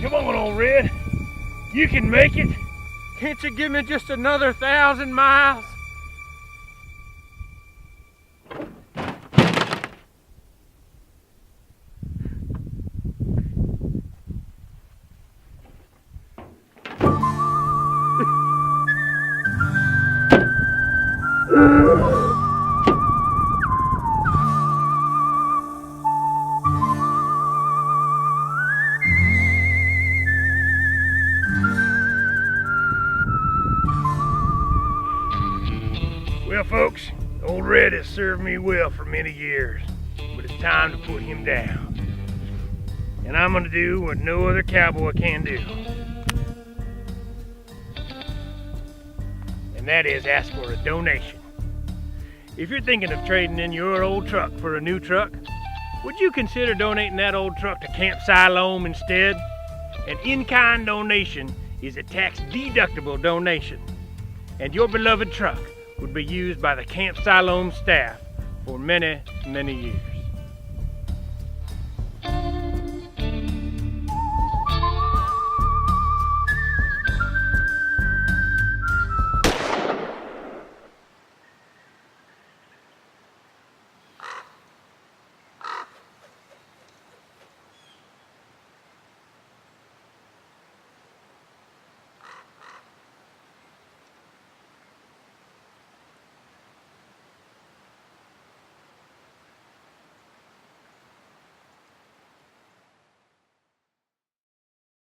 Come on, old Red. You can make it. Can't you give me just another 1,000 miles? Well, folks, old Red has served me well for many years, but it's time to put him down. And I'm gonna do what no other cowboy can do. And that is ask for a donation. If you're thinking of trading in your old truck for a new truck, would you consider donating that old truck to Camp Siloam instead? An in-kind donation is a tax-deductible donation, and your beloved truck would be used by the Camp Siloam staff for many, many years.